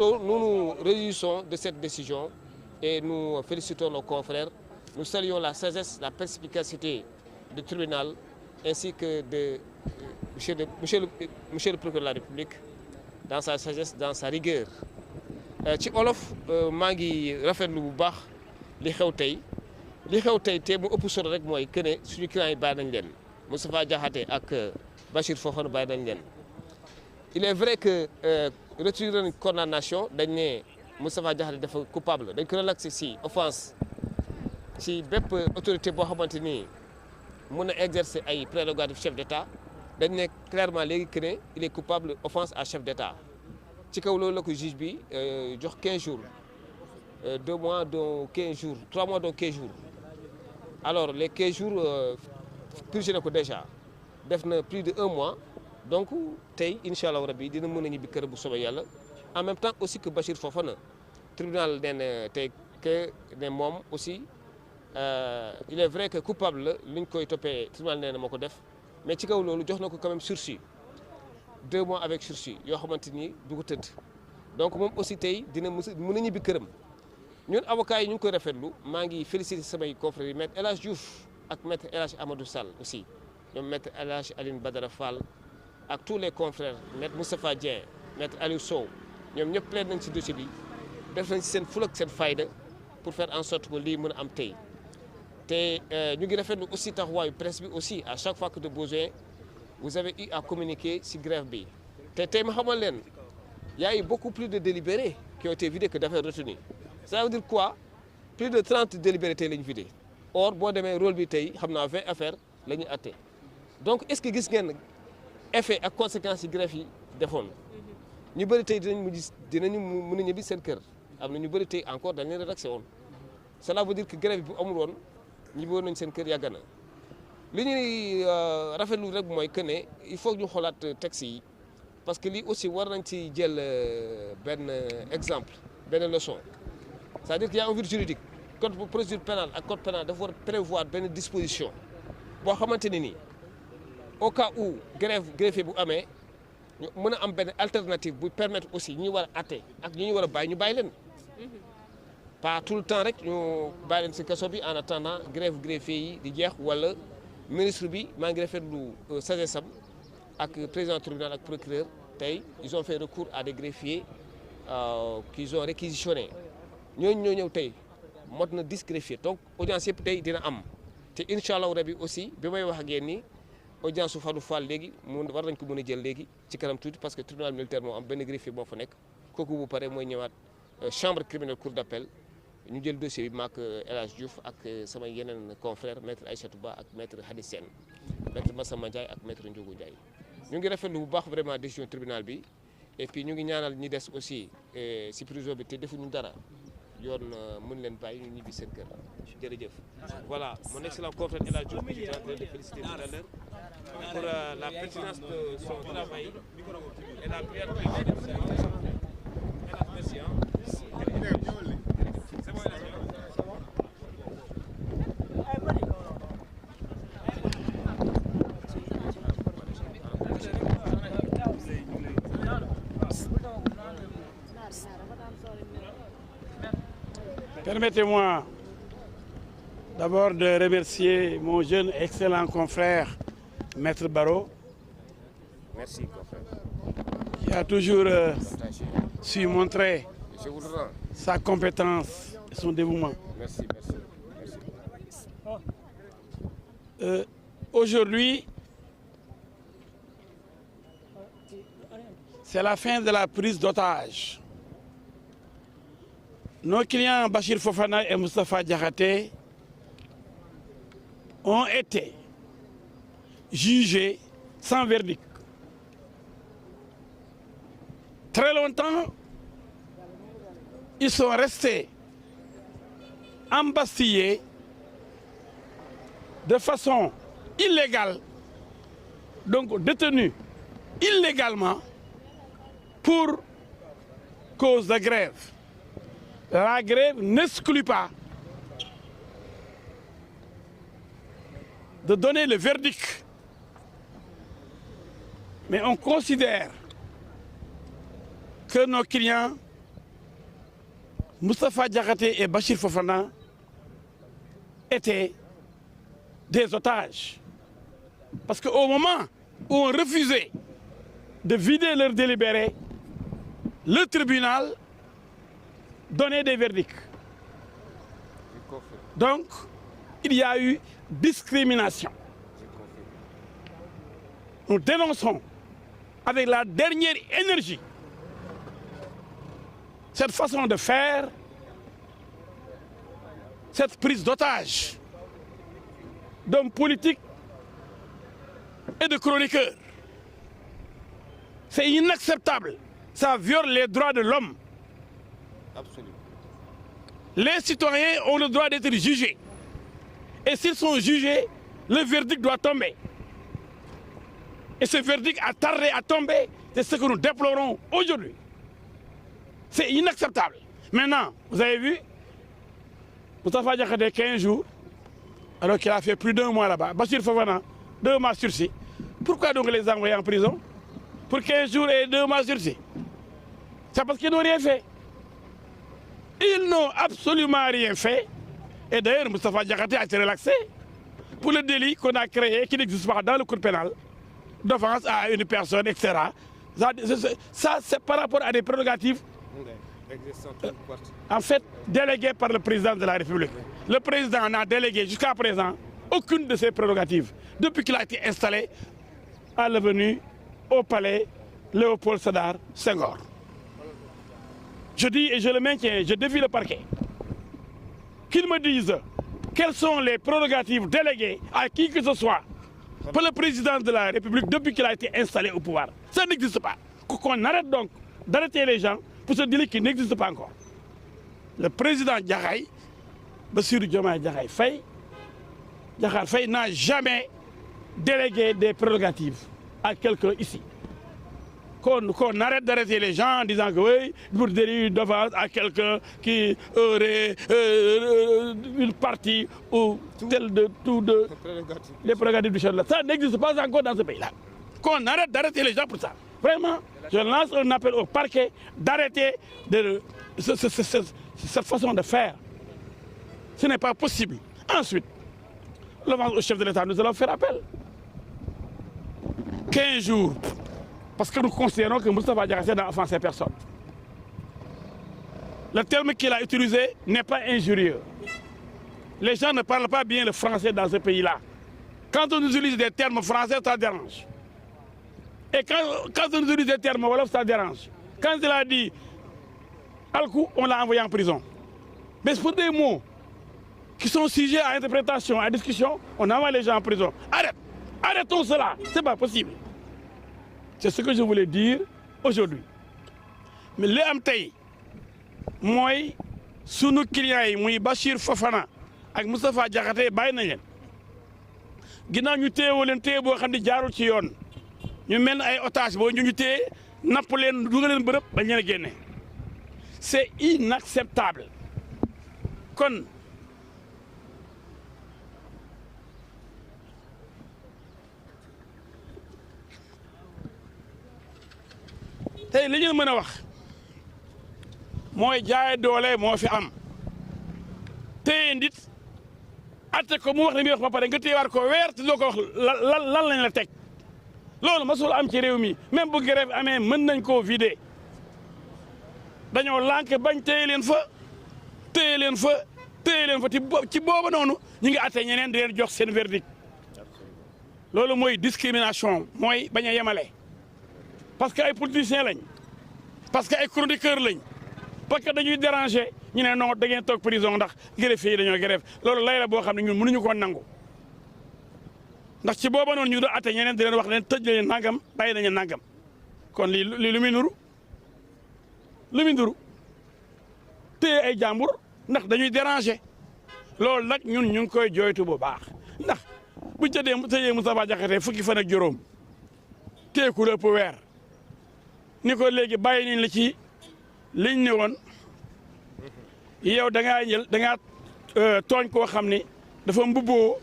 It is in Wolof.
Nous nous réjouissons de cette décision et nous félicitons nos confrères. Nous saluons la sagesse, la perspicacité du tribunal ainsi que de monsieur le procureur de la République dans sa sagesse, dans sa rigueur. ci olof maa ngi rafetlu bu baax li xew tey te mu ëpp solo rek mooy que ne suñu clients yi bàyyi nañ leen Moustapha Diakhaté ak Bachir Fofana bàyyi nañ leen. Il est vrai que retiré nañ condamnation dañ ne Moustapha Diakhaté dafa coupable dañ ko relaxé si offense si bépp autorité boo xamante ni mun na exercer ay prérogatives chef d'État dañ ne clairement léegi que ne il est coupable offense à chef d'État. ci kaw loolu la ko juge bi jox 15 jours 2 mois donc 15 jours 3 mois donc 15 jours alors les 15 jours purgé na ko déjà def na plus de 1 mois donc tey incha allah rabi dina mën a ñibbi kër bu soobee yàlla en même temps aussi que Bachir Fofana tribunal nee na tey que ne moom aussi il est vrai que coupable la li ñu koy toppee tribunal nee na moo ko def mais ci kaw loolu jox na ko quand même sursis 2 mois avec sursis yoo xamante ni du ko tëdd donc moom aussi tey dina mën a ñibbi këram ñun avocats yi ñu ngi koy rafetlu maa ngi féliciter samay confrères yi maître El Hadj Diouf ak maître El Hadj Amadou Sall aussi ñoom maître El Hadj Aline Badara Fall ak tous les confrères maître Moustapha Dieng maître Aliou Sow ñoom ñëpp plaide nañ ci dossier bi def nañ ci seen ful ak seen fayda pour faire en sorte que lii mën a am tey te ñu ngi rafetlu aussi taxawaayu presse bi aussi à chaque fois que de besoin. Vous avez eu à communiquer sur grève bi te tey ma xamal leen y a eu beaucoup plus de délibérés qui ont été vidés que d'affaires retenues ça veut dire quoi plus de 30 délibérés tey la ñu vidé or boo demee rôle bi tey xam naa 20 affaires la ñu atte donc est-ce que gis ngeen effet ak conséquences yi grève yi defoon ñu bëri tey dinañu mën a ñibbi seen kër am na ñu bëri tey encore dañ leen relaxé woon cela veut dire que grève bi amul woon ñibbi woon nañ seen kër yàgg na. li ñuy rafetlu rek mooy que ne il faut ñu xoolaat texte yi parce que lii aussi war nañ ci jël benn exemple benn leçon c'est-à-dire qu'il y a un vide juridique code procédure pénale ak code pénal dafa war prévoir benn disposition boo xamante ne nii au cas où greffier bu amee ñu mën a am benn alternative bu permettre aussi ñi war a atte ak ñi ñu war a bàyyi ñu bàyyi leen pas tout le temps rek ñu bàyyi leen si kaso bi en attendant greffier yi di jeex wala. ministre bi maa ngi rafetlu sagesse am ak président tribunal ak procureur tey ils ont fait recours à des greffiers qu'ils ont réquisitionnés ñooñu ñoo ñëw tey mot na 10 greffiers donc audience yëpp tey dina am te incha allah rabi aussi bi may wax ak yéen ni audience su Fadou Fall léegi war nañ ko mën a jël léegi ci kanam tuuti parce que tribunal militaire moo am benn greffier boo fa nekk kooku bu pare mooy ñëwaat chambre criminelle cour d'appel ñu jël dossier bi maak El Hadj Diouf ak sama yeneen confrères maître Aïssatou Ba ak maître Hadi Sène maître Massamba Ndiaye ak maître Ndiogou Ndiaye ñu ngi rafetlu bu baax vraiment décision tribunal bi et puis ñu ngi ñaanal ñi des aussi si prison bi te defuñu dara yoon mën leen bàyyi ñu ñibbi seen kër jërëjëf. Voilà mon excellent confrère El Hadj Diouf que j'étais en train de féliciter tout à l'heure pour la pertinence de son travail et la prière de merci. Permettez-moi d'abord de remercier mon jeune excellent confrère, Maître Barreau. Merci, confrère. Qui a toujours su montrer sa compétence et son dévouement. Merci. Aujourd'hui, c'est la fin de la prise d'otage. Nos clients Bachir Fofana et Moustapha Diakhaté ont été jugés sans verdict. Très longtemps, ils sont restés embastillés de façon illégale, donc détenus illégalement pour cause de grève. La grève n'exclut pas de donner le verdict. Mais on considère que nos clients Moustapha Diakhaté et Bachir Fofana étaient des otages. Parce qu'au moment où on refusait de vider leur délibéré, le tribunal donnait des verdicts. Donc, il y a eu discrimination. Nous dénonçons avec la dernière énergie cette façon de faire, cette prise d'otage d'hommes politiques et de chroniqueurs. C'est inacceptable. Ça viole les droits de l'homme. Absolument. Les citoyens ont le droit d'être jugés. Et s'ils sont jugés, le verdict doit tomber. Et ce verdict a tardé à tomber. C'est ce que nous déplorons aujourd'hui. C'est inacceptable. Maintenant, vous avez vu, Moustapha Diakhaté 15 jours, alors qu'il a fait plus d'1 mois là-bas. Bachir Fofana, 2 mois sursis. Pourquoi donc les envoyer en prison? Pour 15 jours et 2 mois sursis. C'est parce qu'ils n'ont rien fait. Ils n'ont absolument rien fait. Et d'ailleurs, Moustapha Diakhaté a été relaxé pour le délit qu'on a créé, qui n'existe pas dans le code pénal, d'offense à une personne, etc. Ça, c'est par rapport à des prérogatives, en fait, déléguées par le président de la République. Le président n'a délégué jusqu'à présent aucune de ses prérogatives, depuis qu'il a été installé à l'avenue au palais Léopold Sédar Senghor. Je dis et je le maintiens, je défie le parquet, qu'ils me disent quelles sont les prérogatives déléguées à qui que ce soit par le président de la République depuis qu'il a été installé au pouvoir. Ça n'existe pas. Qu'on arrête donc d'arrêter les gens pour ce délit qui n'existe pas encore. Le président Diakhaté, Bassirou Diomaye Diakhar Faye n'a jamais délégué des prérogatives à quelqu'un ici. Qu'on arrête d'arrêter les gens en disant que oui, pour délit d'offense à quelqu'un qui aurait une partie ou telle de tout de les prérogatives du chef de l'État. Ça n'existe pas encore dans ce pays-là. Qu'on arrête d'arrêter les gens pour ça. Vraiment, je lance un appel au parquet d'arrêter cette façon de faire. Ce n'est pas possible. Ensuite, l'avance au chef de l'État, nous allons faire appel. 15 jours. Parce que nous considérons que Moustapha Diakhaté n'a offensé personne. Le terme qu'il a utilisé n'est pas injurieux. Les gens ne parlent pas bien le français dans ce pays-là. Quand on utilise des termes français, ça dérange. Et quand on utilise des termes wolof, ça dérange. Quand il a dit Alkou, on l'a envoyé en prison. Mais pour des mots qui sont sujets à interprétation, à discussion, on envoie les gens en prison. Arrêtons cela, c'est pas possible. C'est ce que je voulais dire aujourd'hui. Mais li am tey mooy sunu clients yi muy Bachir Fofana ak Moustapha Diakhaté bàyyi nañ leen ginnaaw ñu téyewoo leen téye boo xam ne jaarul ci yoon ñu mel ne ay otage boo ñu téye napp leen dugal leen bërëb bañ leen a génne. C'est inacceptable. Kon tey li ñu mën a wax mooy jaay doole moo fi am téye nit atte ko mu wax li muy wax ba pare nga téyewaat ko weer te doo ko wax lan lañ la teg loolu masul am ci réew mi même bu grève amee mën nañ koo vider dañoo lànk bañ téye leen fa ci booba noonu ñu ngi atte ñeneen di leen jox seen verdict loolu mooy discrimination mooy bañ a yemale. Parce que ay politiciens lañ parce que ay chroniqueurs lañ parce que dañuy déranger ñu ne non da ngeen toog prison ndax greffier yi dañoo grève loolu lay la boo xam ne ñun mënuñu ko nangu ndax ci booba noonu ñu doon atte ñeneen di leen wax leen tëj leen nangam bàyyi nañu nangam kon lii lu muy nuru téye ay jàmbur ndax dañuy déranger loolu nag ñun ñu ngi koy jooytu bu baax ndax buñ tëjee Moustapha Diakhaté fukki fan ak juróom téye ku lépp weer ni ko léegi bàyyi nañ la ci liñ ne woon yow da ngaa tooñ koo xam ni dafa mbubboo